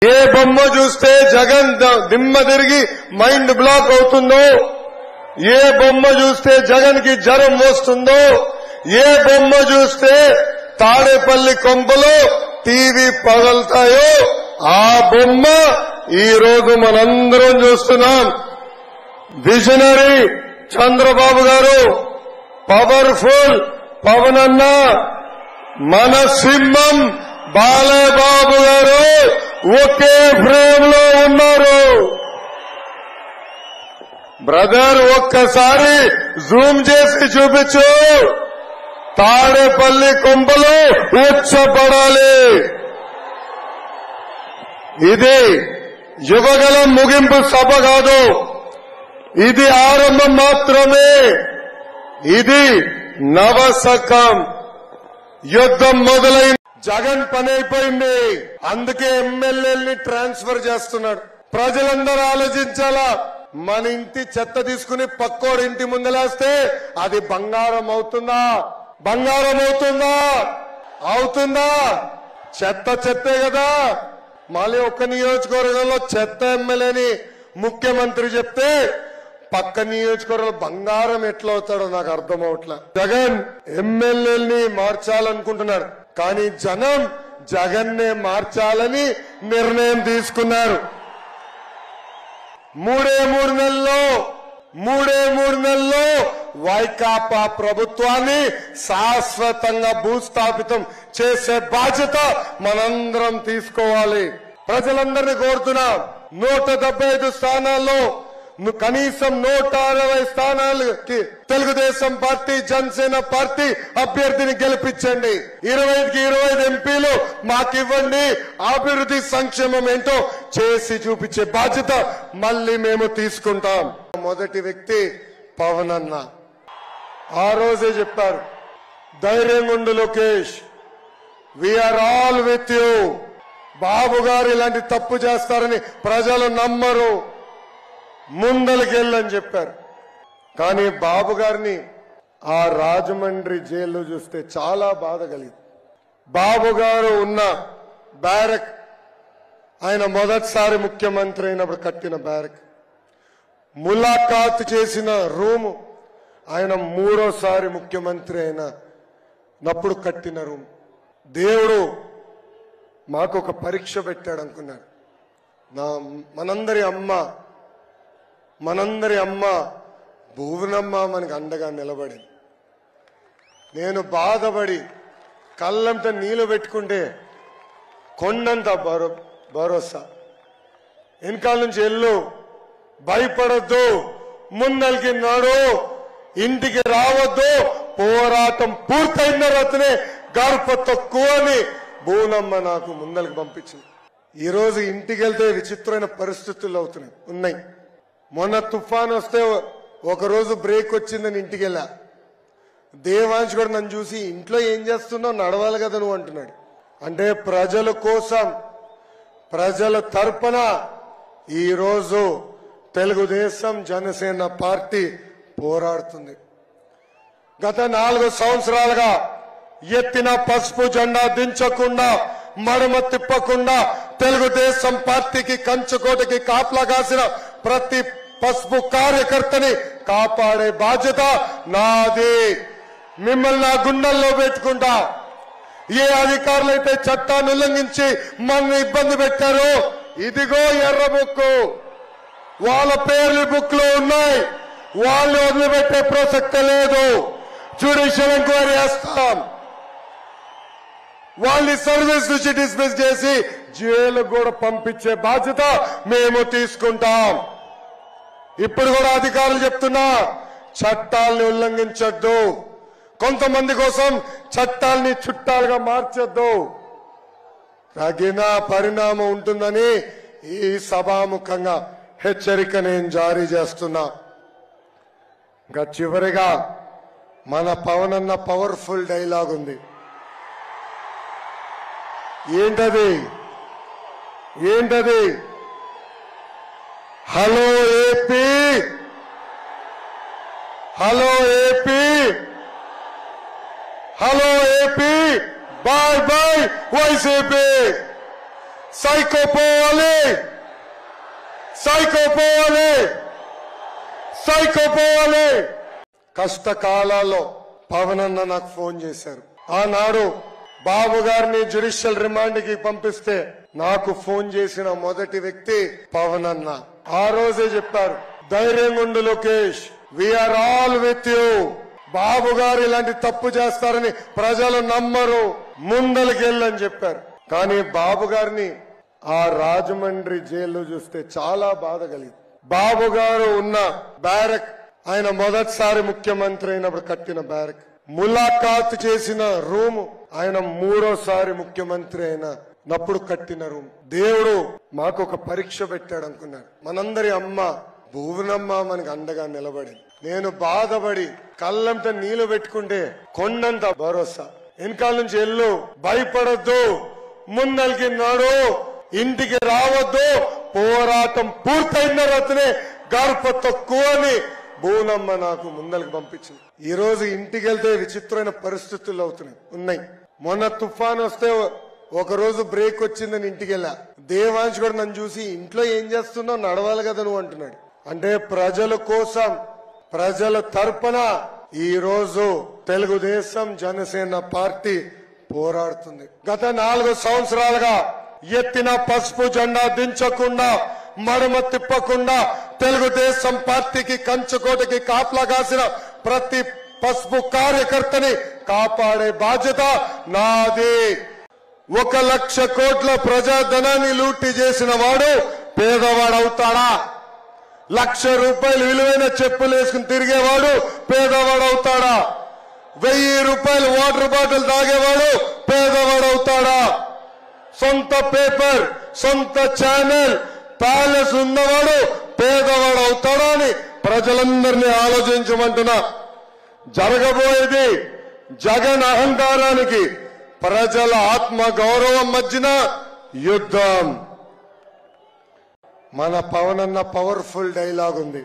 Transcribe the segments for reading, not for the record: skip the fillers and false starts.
ఏ బొమ్మ చూస్తే జగన్ దిమ్మ తిరిగి మైండ్ బ్లాక్ అవుతుందో, ఏ బొమ్మ చూస్తే జగన్ కి జ్వరం వస్తుందో, ఏ బొమ్మ చూస్తే తాడేపల్లి కొంపలో టీవీ పగలుతాయో ఆ బొమ్మ ఈ రోజు మనందరం చూస్తున్నాం. విజనరీ చంద్రబాబు గారు, పవర్ఫుల్ పవన్ అన్న, మన సింహం బాలబాబు గారు ఒకే ఫ్రేమ్ లో ఉన్నారు. బ్రదర్ ఒక్కసారి జూమ్ చేసి చూపించు. తాడేపల్లి కొంపలో ఉచ్చపడాలి. ఇది యువగలం ముగింపు సభ కాదు, ఇది ఆరంభం మాత్రమే. ఇది నవశకం. యుద్ధం మొదలైంది. జగన్ పని అయిపోయింది. అందుకే ఎమ్మెల్యేల్ని ట్రాన్స్ఫర్ చేస్తున్నాడు. ప్రజలందరూ ఆలోచించాలా. మన ఇంటి చెత్త తీసుకుని పక్కోడి ఇంటి ముందలేస్తే అది బంగారం అవుతుందా? బంగారం అవుతుందా? అవుతుందా? చెత్త చెత్తే కదా. మళ్ళీ ఒక్క నియోజకవర్గంలో చెత్త ఎమ్మెల్యేని ముఖ్యమంత్రి చెప్తే పక్క నియోజకవర్గంలో బంగారం ఎట్లా అవుతాడో నాకు అర్థం అవట్లా. జగన్ ఎమ్మెల్యేల్ని మార్చాలనుకుంటున్నాడు, కానీ జనం జగన్నే మార్చాలని నిర్ణయం తీసుకున్నారు. మూడే మూడు నెలల్లో వైకాపా ప్రభుత్వాన్ని శాశ్వతంగా భూస్థాపితం చేసే బాధ్యత మనందరం తీసుకోవాలి. ప్రజలందరినీ కోరుతున్నాం, 175 స్థానాల్లో కనీసం 160 స్థానాలకి తెలుగుదేశం పార్టీ, జనసేన పార్టీ అభ్యర్థిని గెలిపించండి. 25కి 25 ఎంపీలు మాకివ్వండి. అభివృద్ధి సంక్షేమం ఏంటో చేసి చూపించే బాధ్యత మళ్ళీ మేము తీసుకుంటాం. మొదటి వ్యక్తి పవన్ అన్న. ఆ రోజే చెప్పారు, ధైర్యంగా ఉండు Lokesh, we are all with you. Babu గారు ఇలాంటి తప్పు చేస్తారని ప్రజలు నమ్మరు, ముందలకెళ్ళని చెప్పారు. కానీ బాబు గారిని ఆ రాజమండ్రి జైల్లో చూస్తే చాలా బాధ కలిగింది. బాబు గారు ఉన్న బ్యారక్, ఆయన మొదటిసారి ముఖ్యమంత్రి అయినప్పుడు కట్టిన బ్యారక్, ములాఖాత్ చేసిన రూము ఆయన మూడోసారి ముఖ్యమంత్రి అయినప్పుడు కట్టిన రూమ్. దేవుడు మాకు ఒక పరీక్ష పెట్టాడు అనుకున్నాడు. మనందరి అమ్మ భువనమ్మ మనకు అండగా నిలబడింది. నేను బాధపడి కళ్ళంతా నీళ్లు పెట్టుకుంటే కొండంత భరోసా. వెనకాల నుంచి ఎల్లు, భయపడొద్దు, ముందలికి నాడు, ఇంటికి రావద్దు, పోరాటం పూర్తయిన తర్వాతనే గర్భ తక్కువ అని భువనమ్మ నాకు ముందలికి పంపించింది. ఈరోజు ఇంటికి వెళ్తే విచిత్రమైన పరిస్థితులు ఉన్నాయి. మొన్న తుఫాన్ వస్తే ఒకరోజు బ్రేక్ వచ్చిందని ఇంటికి వెళ్ళా. దేవాంశ్ కూడా నన్ను చూసి ఇంట్లో ఏం చేస్తున్నావు, నడవాలి కదా నువ్వు అంటున్నాడు. అంటే ప్రజల కోసం, ప్రజల తరపున ఈరోజు తెలుగుదేశం జనసేన పార్టీ పోరాడుతుంది. గత 4 సంవత్సరాలుగా ఎత్తిన పసుపు జెండా దించకుండా, మడమ తిప్పకుండా తెలుగుదేశం పార్టీకి కంచుకోటకి కాపలా కాసిన ప్రతి పసుపు కార్యకర్తని కాపాడే బాధ్యత నాది. మిమ్మల్ని నా గుండెల్లో పెట్టుకుంటా. ఏ అధికారులైతే చట్టాన్ని ఉల్లంఘించి మనల్ని ఇబ్బంది పెట్టారో, ఇదిగో ఎర్ర బుక్కు, వాళ్ళ పేర్లు బుక్ లో ఉన్నాయి. వాళ్ళు వదిలిపెట్టే ప్రసక్తే లేదు. జ్యుడిషియల్ ఎంక్వైరీ చేస్తాం. వాళ్ళని సర్వీస్ నుంచి డిస్మిస్ చేసి జైలు కూడా పంపించే బాధ్యత మేము తీసుకుంటాం. ఇప్పుడు కూడా అధికారులు చెప్తున్నా, చట్టాలని ఉల్లంఘించొద్దు, కొంతమంది కోసం చట్టాలని చుట్టాలుగా మార్చొద్దు. తగిన పరిణామం ఉంటుందని ఈ సభాముఖంగా హెచ్చరిక నేను జారీ చేస్తున్నా. ఇంకా చివరిగా మన పవన్ అన్న పవర్ఫుల్ డైలాగ్ ఉంది. ఏంటది? Hello AP, hello AP, hello AP, bye bye YCP. Psycho పోవాలి, సైకో పోవాలి, సైకో పోవాలి. కష్టకాలాల్లో పవన్ అన్న నాకు ఫోన్ చేశారు. ఆనాడు బాబు గారిని జ్యుడిషియల్ రిమాండ్ కి పంపిస్తే నాకు ఫోన్ చేసిన మొదటి వ్యక్తి పవన్ అన్న. ఆ రోజే చెప్పారు, ధైర్యంగా ఉండు Lokesh, we are all with you. Babu గారు ఇలాంటి తప్పు చేస్తారని ప్రజలు నమ్మరు, ముందలకెళ్ళని చెప్పారు. కానీ బాబు గారిని ఆ రాజమండ్రి జైల్లో చూస్తే చాలా బాధ కలిగింది. బాబు గారు ఉన్న బ్యారక్, ఆయన మొదటిసారి ముఖ్యమంత్రి అయినప్పుడు కట్టిన బ్యారక్, ములాఖాత్ చేసిన రూము ఆయన మూడోసారి ముఖ్యమంత్రి అయినప్పుడు కట్టిన రూమ్. దేవుడు మాకు ఒక పరీక్ష పెట్టాడు అనుకున్నాడు. మనందరి అమ్మ భువనమ్మ మనకు అండగా నిలబడింది. నేను బాధపడి కళ్ళంతా నీళ్లు పెట్టుకుంటే కొండంత భరోసా. వెనకాల నుంచి ఎల్లు, భయపడొద్దు, ముందలికి నాడు, ఇంటికి రావద్దు, పోరాటం పూర్తయిన తర్వాతనే గర్భ తక్కువ అని భువనమ్మ నాకు ముందలికి పంపించింది. ఈ రోజు ఇంటికి వెళ్తే విచిత్రమైన పరిస్థితులు ఉన్నాయి. మొన్న తుఫాన్ వస్తే ఒక రోజు బ్రేక్ వచ్చిందని ఇంటికి వెళ్ళా. దేవాంశ్ కూడా నన్ను చూసి ఇంట్లో ఏం చేస్తున్నావు, నడవాలి కదా నువ్వు అంటున్నాడు. అంటే ప్రజల కోసం, ప్రజల తరపున ఈ రోజు తెలుగుదేశం జనసేన పార్టీ పోరాడుతుంది. గత 4 సంవత్సరాలుగా ఎత్తిన పసుపు జెండా దించకుండా, మడమ తిప్పకుండా తెలుగుదేశం పార్టీకి కంచుకోటకి కాపలా కాసిన ప్రతి పసుపు కార్యకర్తని కాపాడే బాధ్యత నాది. 1 లక్ష కోట్ల ప్రజాధనాన్ని లూటీ చేసిన వాడు పేదవాడవుతాడా? 1,00,000 రూపాయలు విలువైన చెప్పులు వేసుకుని తిరిగేవాడు పేదవాడవుతాడా? 1000 రూపాయలు వాటర్ బాటిల్ తాగేవాడు పేదవాడవుతాడా? సొంత పేపర్, సొంత ఛానల్, ప్యాలెస్ ఉన్నవాడు పేదవాడు అవుతాడా అని ప్రజలందరినీ ఆలోచించమంటున్నా. జరగబోయేది జగన్ అహంకారానికి ప్రజల ఆత్మ గౌరవం మధ్యన యుద్ధం. మన పవన్ అన్న పవర్ఫుల్ డైలాగ్ ఉంది.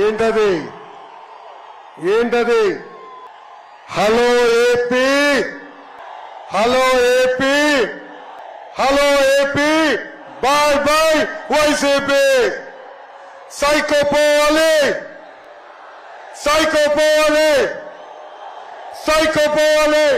ఏంటది? Hello AP, hello AP, hello AP, bye bye YCP. Psycho పోవాలి, సైకో పోవాలి, సైకో పోవాలి.